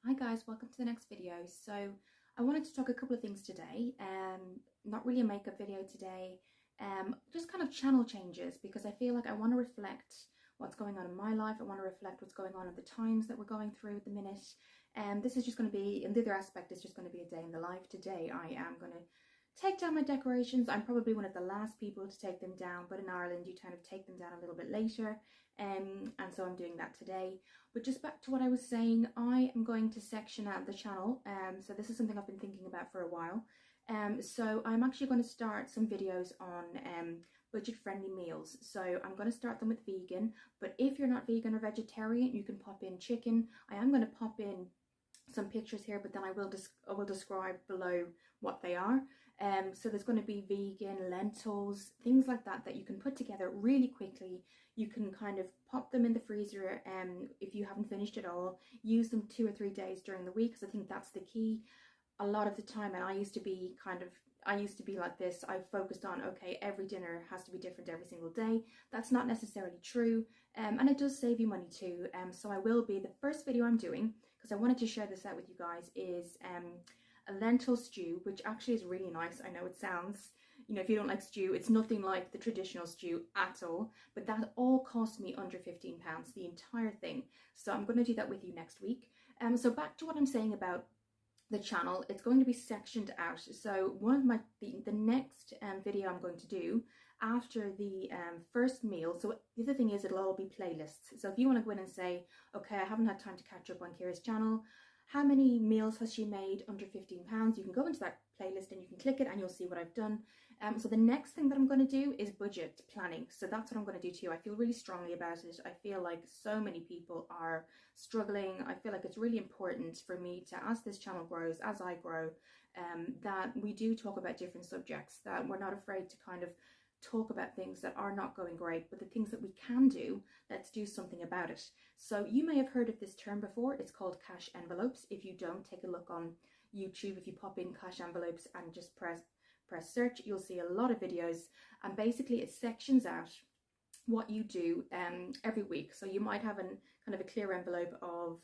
Hi guys, welcome to the next video. So I wanted to talk a couple of things today. Not really a makeup video today, just kind of channel changes because I feel like I want to reflect what's going on in my life. I want to reflect what's going on at the times that we're going through at the minute. This is just going to be, and the other aspect is just going to be a day in the life. Today I am going to take down my decorations. I'm probably one of the last people to take them down, but in Ireland you kind of take them down a little bit later, and so I'm doing that today. But just back to what I was saying, I am going to section out the channel, so this is something I've been thinking about for a while. So I'm actually going to start some videos on budget-friendly meals. So I'm going to start them with vegan, but if you're not vegan or vegetarian, you can pop in chicken. I am going to pop in some pictures here, but then I will describe below what they are. So there's going to be vegan lentils, things like that that you can put together really quickly. You can kind of pop them in the freezer, if you haven't finished it all, use them 2 or 3 days during the week, because I think that's the key. A lot of the time, and I used to be like this, I focused on, okay, every dinner has to be different every single day. That's not necessarily true, and it does save you money too. So I will be, the first video I'm doing, because I wanted to share this out with you guys, is a lentil stew, which actually is really nice. I know it sounds, if you don't like stew, it's nothing like the traditional stew at all, but that all cost me under £15, the entire thing. So I'm going to do that with you next week. So back to what I'm saying about the channel, it's going to be sectioned out. So one of the next video I'm going to do after the first meal, so the other thing is it'll all be playlists. So if you want to go in and say, okay, I haven't had time to catch up on Kira's channel, how many meals has she made under £15, you can go into that playlist and you can click it and you'll see what I've done. So the next thing that I'm going to do is budget planning. So that's what I'm going to do too. I feel really strongly about it. I feel like so many people are struggling. I feel like it's really important for me to, as this channel grows, as I grow, that we do talk about different subjects, that we're not afraid to kind of talk about things that are not going great, but the things that we can do, let's do something about it. So you may have heard of this term before. It's called cash envelopes. If you don't, take a look on YouTube. If you pop in cash envelopes and just press search, you'll see a lot of videos, and basically it sections out what you do every week. So you might have kind of a clear envelope of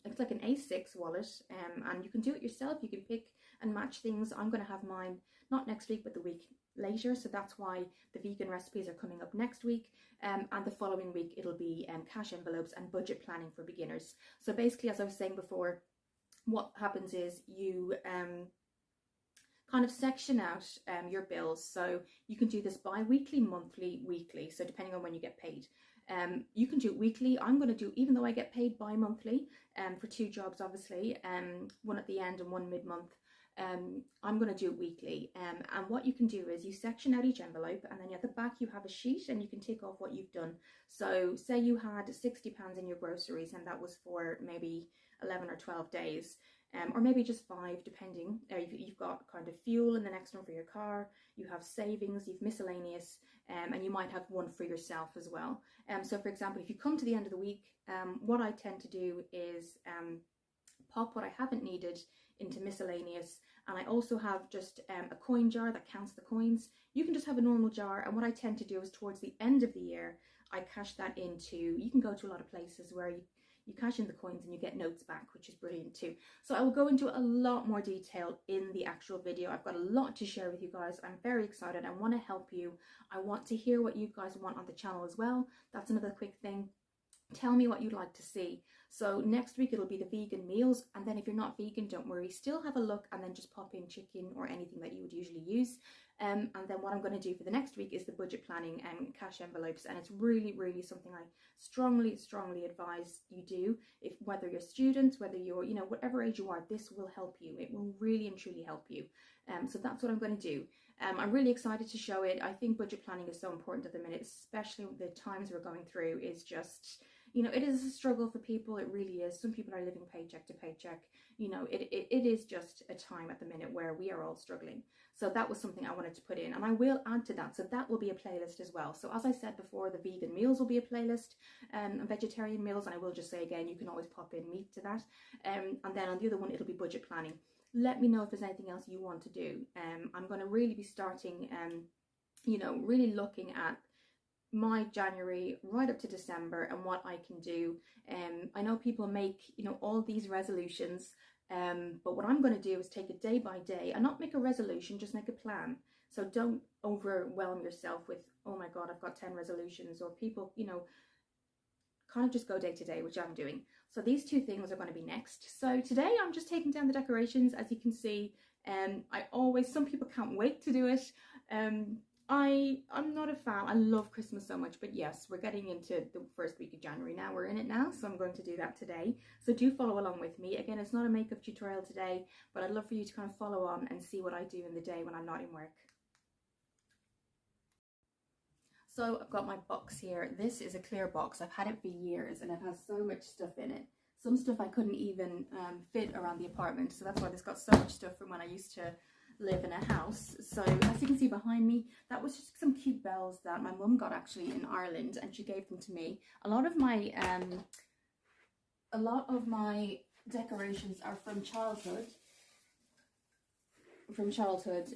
it's like an A6 wallet, and you can do it yourself. You can pick and match things. I'm going to have mine not next week but the week later, so that's why the vegan recipes are coming up next week, and the following week it'll be cash envelopes and budget planning for beginners. So basically, as I was saying before, what happens is you kind of section out your bills. So you can do this bi-weekly, monthly, weekly, so depending on when you get paid. You can do it weekly. I'm going to do, even though I get paid bi-monthly for 2 jobs obviously, one at the end and one mid-month, I'm going to do it weekly. And what you can do is you section out each envelope, and then at the back you have a sheet and you can tick off what you've done. So say you had £60 in your groceries and that was for maybe 11 or 12 days, or maybe just 5 depending. You've got kind of fuel in the next one for your car, you have savings, you've miscellaneous, and you might have one for yourself as well. So for example, if you come to the end of the week, what I tend to do is pop what I haven't needed into miscellaneous, and I also have just a coin jar that counts the coins. You can just have a normal jar, and what I tend to do is towards the end of the year I cash that into, you can go to a lot of places where you cash in the coins and you get notes back, which is brilliant too. So I will go into a lot more detail in the actual video. I've got a lot to share with you guys. I'm very excited. I want to help you. I want to hear what you guys want on the channel as well. That's another quick thing. Tell me what you'd like to see. So next week it'll be the vegan meals, and then if you're not vegan, don't worry, still have a look and then just pop in chicken or anything that you would usually use. And then what I'm going to do for the next week is the budget planning and cash envelopes, and it's really something I strongly advise you do. If whether you're students, whether you're whatever age you are, this will help you. It will really and truly help you. So that's what I'm going to do. I'm really excited to show it. I think budget planning is so important at the minute, especially the times we're going through. Is just, it is a struggle for people. It really is. Some people are living paycheck to paycheck. It is just a time at the minute where we are all struggling. So that was something I wanted to put in, and I will add to that. So that will be a playlist as well. So as I said before, the vegan meals will be a playlist, and vegetarian meals, and I will just say again, you can always pop in meat to that. And then on the other one, it'll be budget planning. Let me know if there's anything else you want to do. I'm going to really be starting, really looking at my January right up to December and what I can do. I know people make, you know, all these resolutions, but what I'm going to do is take it day by day and not make a resolution, just make a plan. So don't overwhelm yourself with, oh my God, I've got 10 resolutions, or people, you know, kind of just go day to day, which I'm doing. So these two things are going to be next. So today I'm just taking down the decorations, as you can see. Some people can't wait to do it. I'm not a fan. I love Christmas so much, but yes, we're getting into the first week of January now. We're in it now, so I'm going to do that today. So do follow along with me. Again, it's not a makeup tutorial today, but I'd love for you to kind of follow on and see what I do in the day when I'm not in work. So I've got my box here. This is a clear box. I've had it for years and it has so much stuff in it. Some stuff I couldn't even fit around the apartment. So that's why there's got so much stuff from when I used to live in a house. So as you can see behind me, that was just some cute bells that my mum got actually in Ireland, and she gave them to me. A lot of my decorations are from childhood,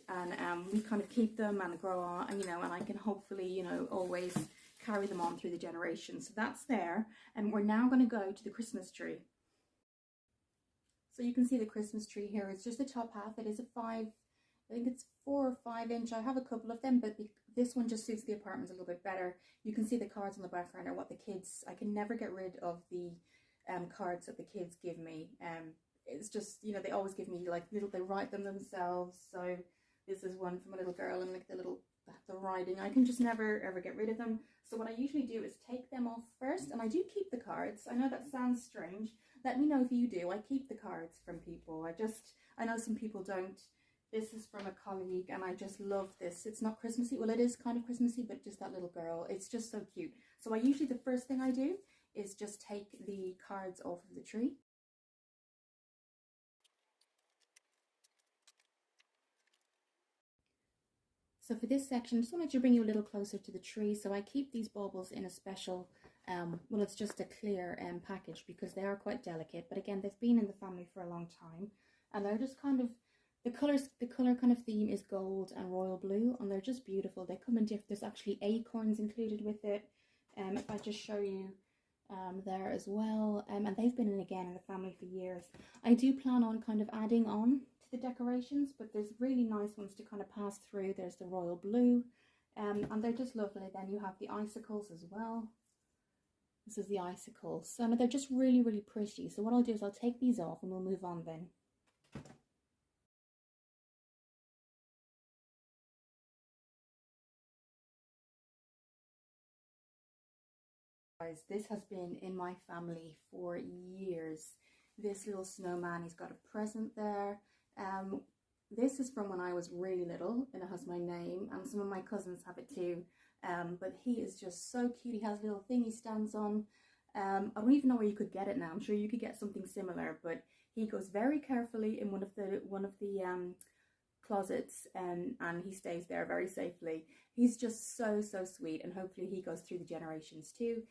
and we kind of keep them and grow on, and you know, and I can hopefully, you know, always carry them on through the generations. So that's there, and we're now going to go to the Christmas tree. So you can see the Christmas tree here. It's just the top half. It is I think it's 4 or 5 inch. I have a couple of them, but this one just suits the apartment a little bit better. You can see the cards on the background are what the kids, I can never get rid of the cards that the kids give me. It's just, you know, they always give me like they write them themselves. So this is one from a little girl, and like the writing, I can just never ever get rid of them. So what I usually do is take them off first, and I do keep the cards. I know that sounds strange. Let me know if you do. I keep the cards from people. I know some people don't. This is from a colleague, and I just love this. It's not Christmassy. Well, it is kind of Christmassy, but just that little girl. It's just so cute. So I usually, the first thing I do is just take the cards off of the tree. So for this section, I just wanted to bring you a little closer to the tree. So I keep these baubles in a special, well, it's just a clear package because they are quite delicate. But again, they've been in the family for a long time, and they're just kind of, the color kind of theme is gold and royal blue, and they're just beautiful. They come in different, there's actually acorns included with it. If I just show you there as well, and they've been in again in the family for years. I do plan on kind of adding on to the decorations, but there's really nice ones to kind of pass through. There's the royal blue, and they're just lovely. Then you have the icicles as well. This is the icicles, so they're just really, really pretty. So what I'll do is I'll take these off and we'll move on then. Guys, this has been in my family for years. This little snowman, he's got a present there. This is from when I was really little, and it has my name, and some of my cousins have it too. But he is just so cute. He has a little thing he stands on. I don't even know where you could get it now. I'm sure you could get something similar, but he goes very carefully in one of the closets, and he stays there very safely. He's just so sweet, and hopefully he goes through the generations too.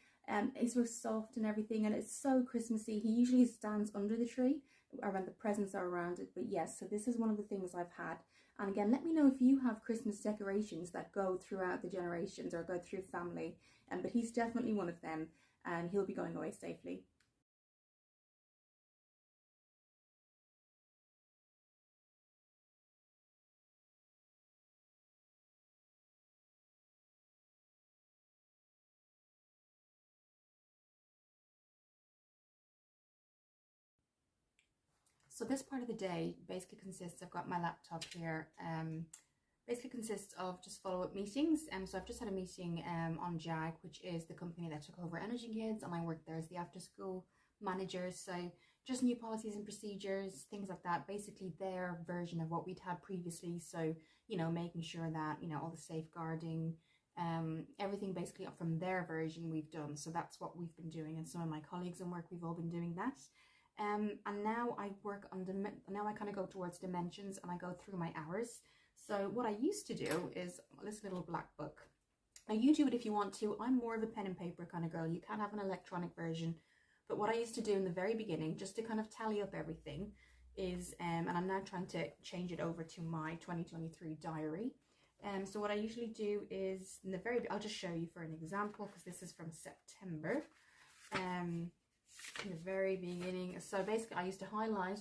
He's so soft and everything, and it's so Christmassy. He usually stands under the tree around, the presents are around it. But yes, so this is one of the things I've had. And again, let me know if you have Christmas decorations that go throughout the generations or go through family. But he's definitely one of them, and he'll be going away safely. So this part of the day basically consists, I've got my laptop here, basically consists of just follow-up meetings. So I've just had a meeting on JAG, which is the company that took over Energy Kids, and I work there as the after-school manager. So just new policies and procedures, things like that, basically their version of what we'd had previously. So, you know, making sure that, you know, all the safeguarding, everything basically from their version we've done. So that's what we've been doing, and some of my colleagues in work, we've all been doing that. And now I work on, now I kind of go towards dimensions, and I go through my hours. So what I used to do is this little black book. Now you do it if you want to. I'm more of a pen and paper kind of girl. You can have an electronic version. But what I used to do in the very beginning, just to kind of tally up everything, is, and I'm now trying to change it over to my 2023 diary. So what I usually do is I'll just show you for an example, because this is from September. In the very beginning, so basically I used to highlight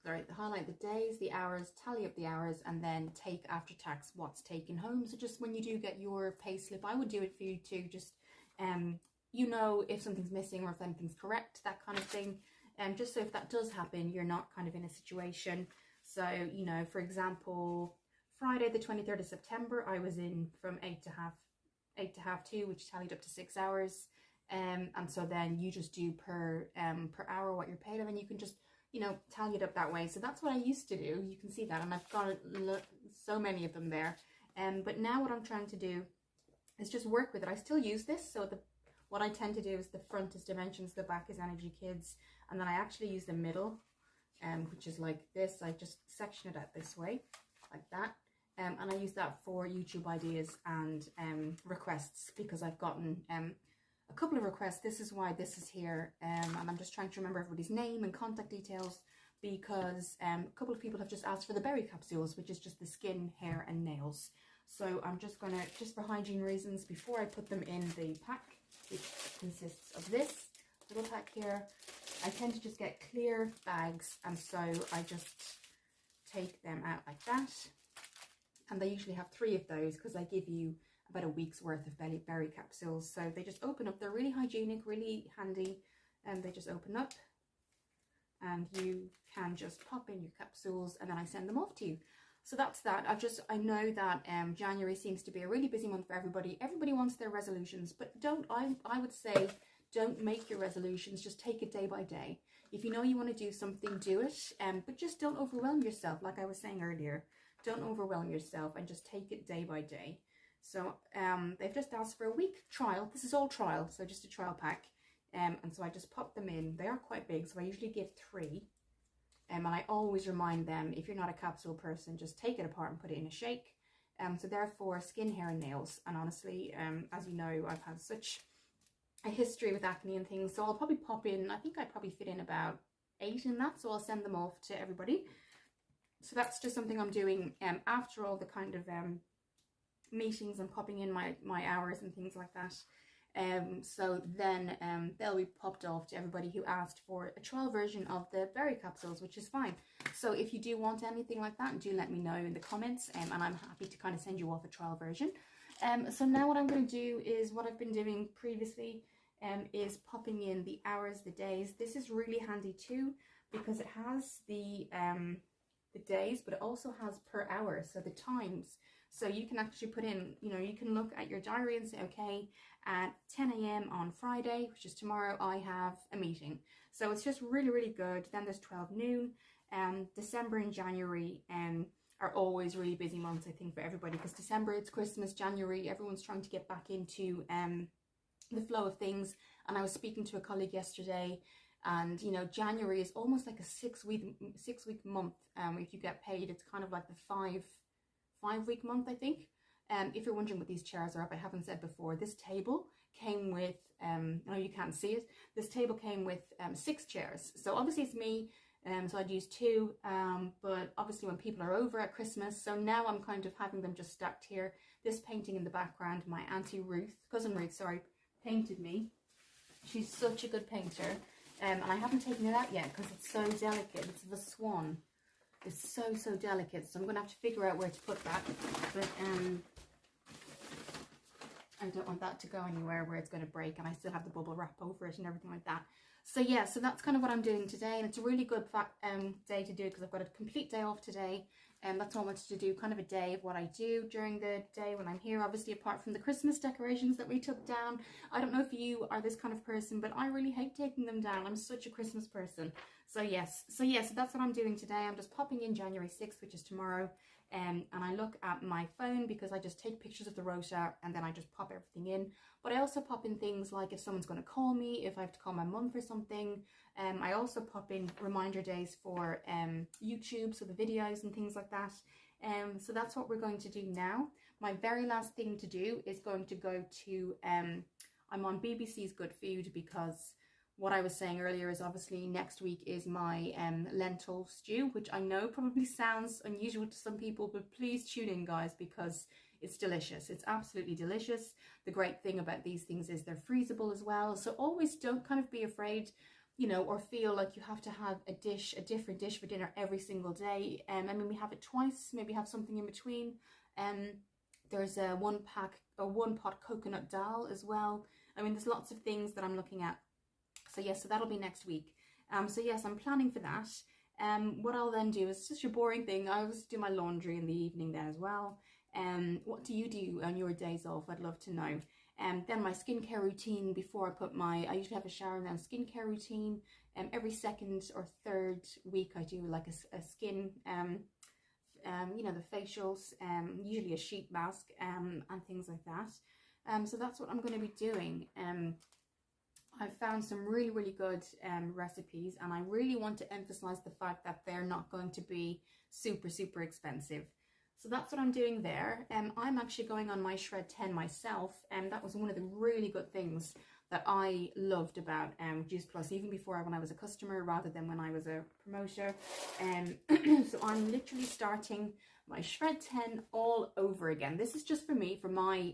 the days, the hours, tally up the hours, and then take after tax what's taken home. So just when you do get your pay slip, I would do it for you too, just you know, if something's missing or if anything's correct, that kind of thing. Just so if that does happen, you're not kind of in a situation. So, you know, for example, Friday the 23rd of September, I was in from 8 to half 2, which tallied up to 6 hours. And so then you just do per hour what you're paid, and then you can just, you know, tally it up that way. So that's what I used to do. You can see that, and I've got so many of them there. But now what I'm trying to do is just work with it. I still use this. So what I tend to do is the front is dimensions, the back is energy kids, and then I actually use the middle, which is like this. I just section it out this way, like that. And I use that for YouTube ideas and requests, because I've gotten a couple of requests. This is why this is here, and I'm just trying to remember everybody's name and contact details, because a couple of people have just asked for the berry capsules, which is just the skin, hair and nails. So I'm just gonna, just for hygiene reasons, before I put them in the pack, which consists of this little pack here, I tend to just get clear bags, and so I just take them out like that. And they usually have 3 of those, because I give you about a week's worth of berry capsules. So they just open up. They're really hygienic, really handy, and they just open up, and you can just pop in your capsules, and then I send them off to you. So that's that. I know that January seems to be a really busy month for everybody. Everybody wants their resolutions, but I would say don't make your resolutions. Just take it day by day. If you know you want to do something, do it, but just don't overwhelm yourself. Like I was saying earlier, don't overwhelm yourself, and just take it day by day. So they've just asked for a week trial. This is all trial, so just a trial pack. And so I just pop them in. They are quite big, so I usually give 3. And I always remind them, if you're not a capsule person, just take it apart and put it in a shake. So therefore, skin, hair and nails. And honestly, as you know, I've had such a history with acne and things, so I'll probably pop in, I think I probably fit in about 8 in that, so I'll send them off to everybody. So that's just something I'm doing after all the kind of meetings and popping in my hours and things like that. So then they'll be popped off to everybody who asked for a trial version of the berry capsules, which is fine. So if you do want anything like that, do let me know in the comments, and I'm happy to kind of send you off a trial version. So now what I'm going to do is what I've been doing previously, is popping in the hours, the days. This is really handy too, because it has the days, but it also has per hour, so the times. So you can actually put in, you know, you can look at your diary and say, okay, at 10 a.m. on Friday, which is tomorrow, I have a meeting. So it's just really, really good. Then there's 12 noon. December and January are always really busy months, I think, for everybody, because December, it's Christmas. January, everyone's trying to get back into the flow of things. And I was speaking to a colleague yesterday, and you know, January is almost like a 6-week month. If you get paid, it's kind of like the five-week month, I think. If you're wondering what these chairs are up, I haven't said before, this table came with, no, you can't see it, this table came with 6 chairs. So obviously it's me, so I'd use 2, but obviously when people are over at Christmas, so now I'm kind of having them just stacked here. This painting in the background, my auntie Ruth, cousin Ruth, sorry, painted me. She's such a good painter, and I haven't taken it out yet because it's so delicate. It's the swan. It's so delicate, so I'm going to have to figure out where to put that, but I don't want that to go anywhere where it's going to break, and I still have the bubble wrap over it and everything like that. So yeah, so that's kind of what I'm doing today, and it's a really good day to do it because I've got a complete day off today, and that's all I wanted to do, kind of a day of what I do during the day when I'm here, obviously apart from the Christmas decorations that we took down. I don't know if you are this kind of person, but I really hate taking them down. I'm such a Christmas person. So yes, so that's what I'm doing today. I'm just popping in January 6th, which is tomorrow, and I look at my phone because I just take pictures of the rota and then I just pop everything in. But I also pop in things like if someone's going to call me, if I have to call my mum for something. I also pop in reminder days for YouTube, so the videos and things like that. So that's what we're going to do now. My very last thing to do is going to go to, I'm on BBC's Good Food because what I was saying earlier is obviously next week is my lentil stew, which I know probably sounds unusual to some people, but please tune in, guys, because it's delicious. It's absolutely delicious. The great thing about these things is they're freezable as well. So always don't kind of be afraid, you know, or feel like you have to have a different dish for dinner every single day. I mean, we have it twice, maybe have something in between. There's a one pot coconut dal as well. I mean, there's lots of things that I'm looking at. So yes, so that'll be next week. So yes, I'm planning for that. What I'll then do is just your boring thing. I always do my laundry in the evening then as well. What do you do on your days off? I'd love to know. Then my skincare routine before I put I usually have a shower and then skincare routine. Every second or third week I do like a skin, you know, the facials, usually a sheet mask, and things like that. So that's what I'm going to be doing. I've found some really, really good recipes, and I really want to emphasize the fact that they're not going to be super, super expensive. So that's what I'm doing there. I'm actually going on my Shred 10 myself, and that was one of the really good things that I loved about Juice Plus, even before when I was a customer rather than when I was a promoter. So I'm literally starting my Shred 10 all over again. This is just for me, for my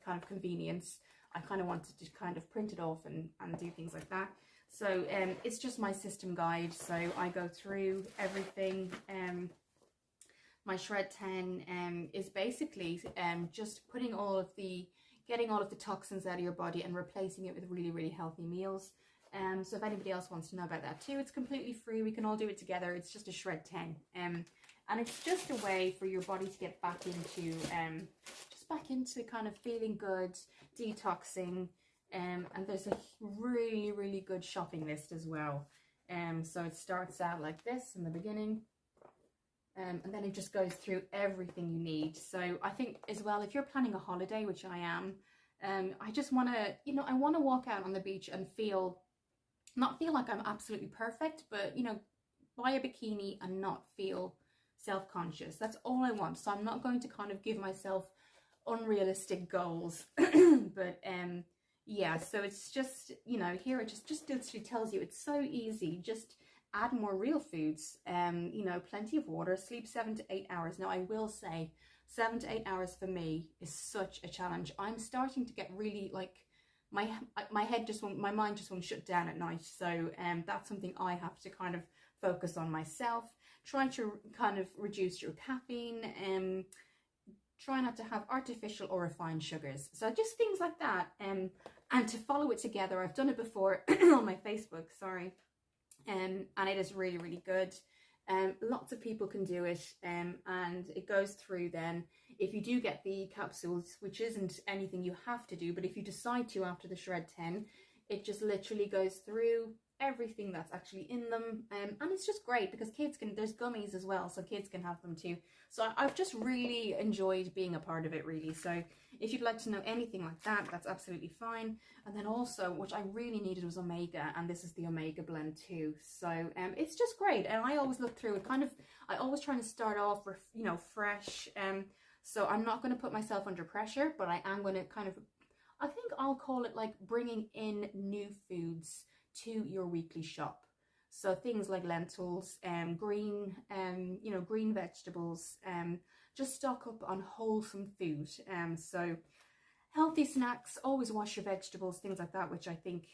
kind of convenience. I kind of wanted to kind of print it off and do things like that. So it's just my system guide. So I go through everything. My Shred 10 is basically just getting all of the toxins out of your body and replacing it with really, really healthy meals. So if anybody else wants to know about that too, it's completely free. We can all do it together. It's just a Shred 10. And it's just a way for your body to get back into kind of feeling good, detoxing. And there's a really, really good shopping list as well. So it starts out like this in the beginning. And then it just goes through everything you need. So I think as well, if you're planning a holiday, which I am, I just want to, you know, I want to walk out on the beach and not feel like I'm absolutely perfect, but, you know, buy a bikini and not feel self-conscious. That's all I want. So I'm not going to kind of give myself unrealistic goals. But yeah, so it's just, you know, here it just literally tells you it's so easy. Just add more real foods, you know, plenty of water, sleep 7 to 8 hours. Now I will say 7 to 8 hours for me is such a challenge. I'm starting to get really like my mind just won't shut down at night. So that's something I have to kind of focus on myself. Try to kind of reduce your caffeine, try not to have artificial or refined sugars. So just things like that, and to follow it together. I've done it before on my Facebook, sorry. And it is really, really good. Lots of people can do it, and it goes through then. If you do get the capsules, which isn't anything you have to do, but if you decide to after the Shred 10, it just literally goes through everything that's actually in them. And it's just great because there's gummies as well, so kids can have them too. So I've just really enjoyed being a part of it, really. So if you'd like to know anything like that, that's absolutely fine. And then also, which I really needed was Omega, and this is the Omega blend too. So it's just great. And I always look through it I always try to start off, you know, fresh. So I'm not going to put myself under pressure, but I am going to kind of, I think I'll call it like bringing in new foods to your weekly shop. So things like lentils, green vegetables, just stock up on wholesome food. So healthy snacks, always wash your vegetables, things like that, which I think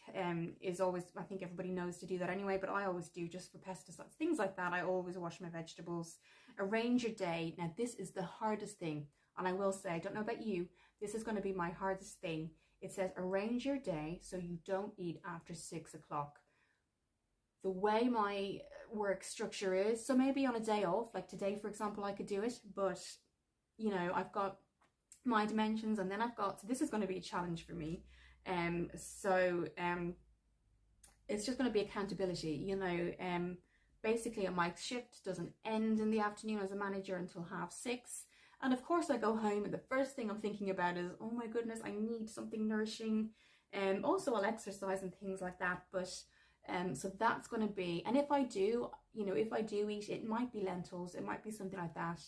is always, I think everybody knows to do that anyway, but I always do just for pesticides, things like that. I always wash my vegetables. Arrange your day. Now this is the hardest thing, and I will say, I don't know about you, this is going to be my hardest thing. It says arrange your day so you don't eat after 6 o'clock. The way my work structure is, so maybe on a day off, like today, for example, I could do it, but, you know, I've got my dimensions, and then so this is going to be a challenge for me. It's just going to be accountability, you know. Basically, my shift doesn't end in the afternoon as a manager until 6:30. And of course I go home and the first thing I'm thinking about is, oh my goodness, I need something nourishing. Also I'll exercise and things like that. But so that's going to be, and if I do eat, it might be lentils, it might be something like that.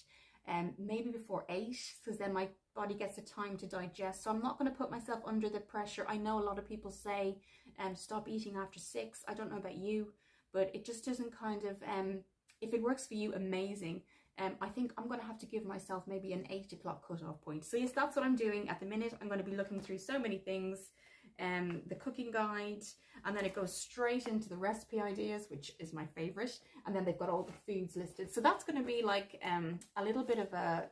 maybe before 8, because then my body gets the time to digest. So I'm not going to put myself under the pressure. I know a lot of people say stop eating after 6. I don't know about you, but it just doesn't kind of, if it works for you, amazing. I think I'm going to have to give myself maybe an 8 o'clock cutoff point. So yes, that's what I'm doing at the minute. I'm going to be looking through so many things, the cooking guide, and then it goes straight into the recipe ideas, which is my favorite. And then they've got all the foods listed. So that's going to be like a little bit of a,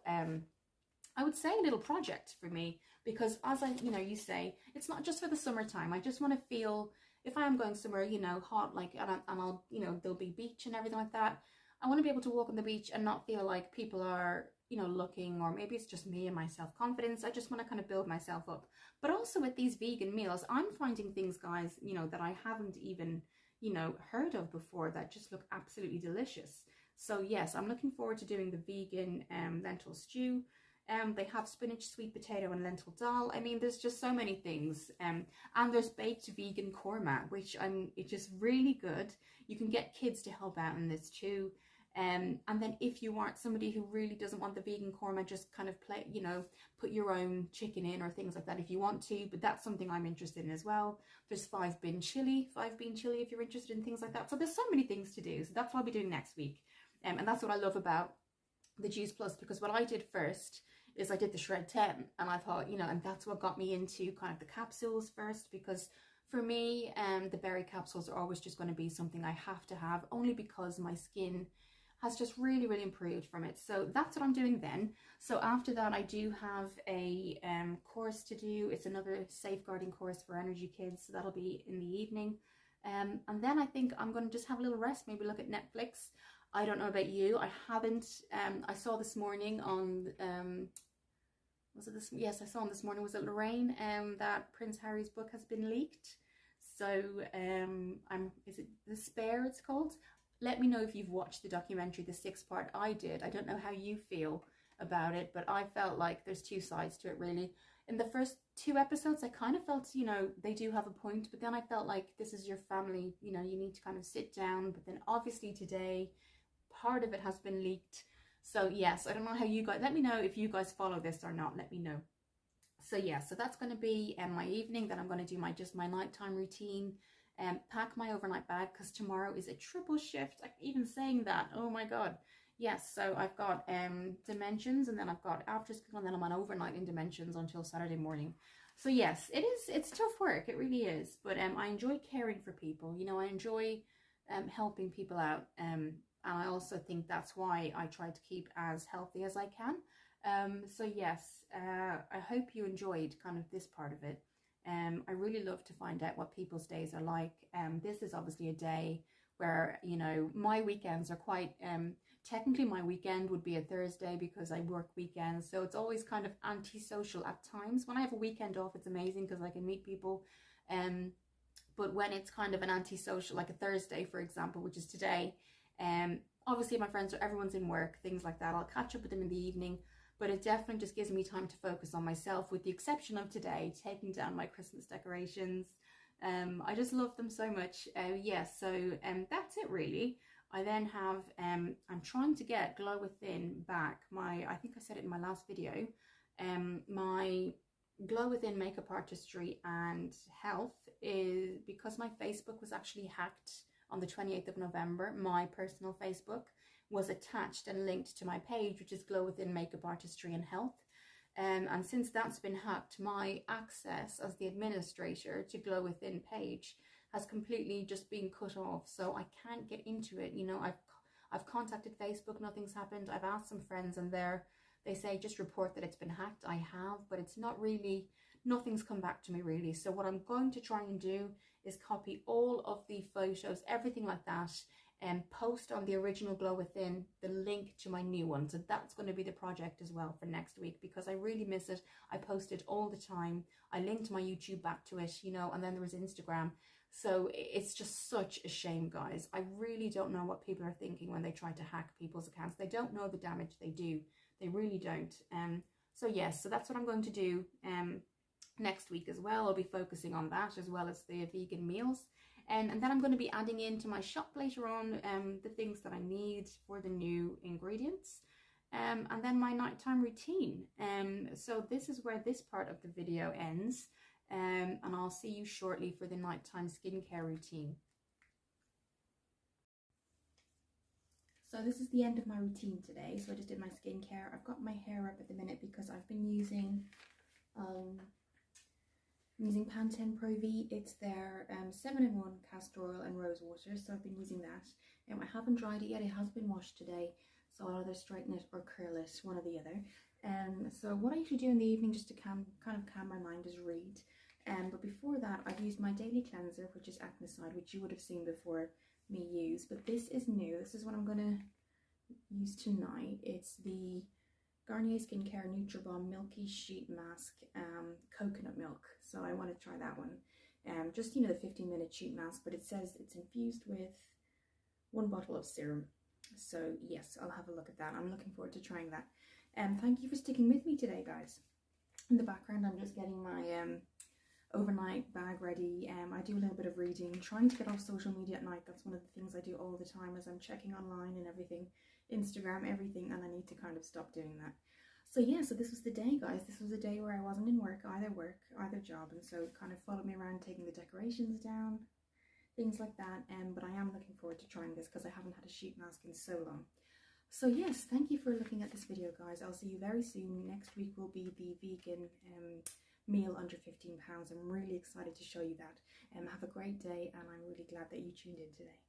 I would say a little project for me, because as you say, it's not just for the summertime. I just want to feel, if I am going somewhere, hot, like, and I'll, there'll be beach and everything like that. I want to be able to walk on the beach and not feel like people are, looking, or maybe it's just me and my self-confidence. I just want to kind of build myself up. But also with these vegan meals, I'm finding things, guys, that I haven't even, heard of before that just look absolutely delicious. So yes, I'm looking forward to doing the vegan lentil stew. They have spinach, sweet potato, and lentil dal. I mean, there's just so many things. And there's baked vegan korma, which it's just really good. You can get kids to help out in this too. And then if you aren't somebody who really doesn't want the vegan korma, just kind of put your own chicken in or things like that if you want to. But that's something I'm interested in as well. There's 5-bean chili if you're interested in things like that. So there's so many things to do. So that's what I'll be doing next week. And that's what I love about the Juice Plus, because what I did first is I did the Shred 10, and I thought, and that's what got me into kind of the capsules first, because for me, the berry capsules are always just going to be something I have to have, only because my skin has just really, really improved from it. So that's what I'm doing then. So after that, I do have a course to do. It's another safeguarding course for energy kids. So that'll be in the evening. And then I think I'm going to just have a little rest, maybe look at Netflix. I don't know about you. I haven't, I saw this morning on, was it this? Yes, I saw on this morning, was it Lorraine, that Prince Harry's book has been leaked. So, is it The Spare it's called? Let me know if you've watched the documentary, the 6-part. I did. I don't know how you feel about it, but I felt like there's 2 sides to it, really. In the first 2 episodes, I kind of felt, they do have a point, but then I felt like this is your family, you need to kind of sit down. But then obviously today, part of it has been leaked. So yes, I don't know how you guys, let me know if you guys follow this or not, let me know. So yeah, so that's going to be my evening. Then I'm going to do my nighttime routine, pack my overnight bag, because tomorrow is a triple shift. Even saying that, oh my god. Yes, so I've got Dimensions, and then I've got after school, and then I'm on overnight in Dimensions until Saturday morning. So yes, it's tough work, it really is, but I enjoy caring for people. I enjoy helping people out, and I also think that's why I try to keep as healthy as I can. So yes, I hope you enjoyed kind of this part of it. I really love to find out what people's days are like. This is obviously a day where, my weekends are quite, technically my weekend would be a Thursday because I work weekends. So it's always kind of antisocial at times. When I have a weekend off, it's amazing because I can meet people. But when it's kind of an antisocial, like a Thursday, for example, which is today, obviously my friends, everyone's in work, things like that. I'll catch up with them in the evening. But it definitely just gives me time to focus on myself, with the exception of today, taking down my Christmas decorations. I just love them so much. Yes, so that's it really. I then have, I'm trying to get Glow Within back. I think I said it in my last video. My Glow Within makeup artistry and health is, because my Facebook was actually hacked on the 28th of November, my personal Facebook was attached and linked to my page, which is Glow Within Makeup Artistry and Health. And since that's been hacked, my access as the administrator to Glow Within page has completely just been cut off. So I can't get into it. I've contacted Facebook, nothing's happened. I've asked some friends, and they say just report that it's been hacked. I have, but it's not really, nothing's come back to me really. So what I'm going to try and do is copy all of the photos, everything like that, and post on the original Glow Within the link to my new one. So that's going to be the project as well for next week, because I really miss it. I post it all the time. I linked my YouTube back to it, and then there was Instagram. So it's just such a shame, guys. I really don't know what people are thinking when they try to hack people's accounts. They don't know the damage they do. They really don't. So yes, so that's what I'm going to do next week as well. I'll be focusing on that as well as the vegan meals. And then I'm going to be adding into my shop later on the things that I need for the new ingredients. and then my nighttime routine. So this is where this part of the video ends, and I'll see you shortly for the nighttime skincare routine. So this is the end of my routine today. So I just did my skincare. I've got my hair up at the minute because I've been using Pantene Pro V. It's their 7-in-1 castor oil and rose water, so I've been using that. I haven't dried it yet. It has been washed today, so I'll either straighten it or curl it, one or the other. So what I usually do in the evening just to kind of calm my mind is read. But before that, I've used my daily cleanser, which is Acnicide, which you would have seen before me use, but this is new. This is what I'm gonna use tonight. It's the Garnier Skincare Nutribomb Milky Sheet Mask, coconut milk. So I want to try that one. Just, you know, the 15-minute sheet mask, but it says it's infused with 1 bottle of serum. So yes, I'll have a look at that. I'm looking forward to trying that. Thank you for sticking with me today, guys. In the background, I'm just getting my overnight bag ready. I do a little bit of reading, trying to get off social media at night. That's one of the things I do all the time, as I'm checking online and everything, Instagram, everything, and I need to kind of stop doing that. So yeah, so this was the day, guys. This was a day where I wasn't in work, either job, and so kind of followed me around taking the decorations down, things like that. But I am looking forward to trying this because I haven't had a sheet mask in so long. So yes, thank you for looking at this video, guys. I'll see you very soon. Next week will be the vegan meal under £15. I'm really excited to show you that. Have a great day, and I'm really glad that you tuned in today.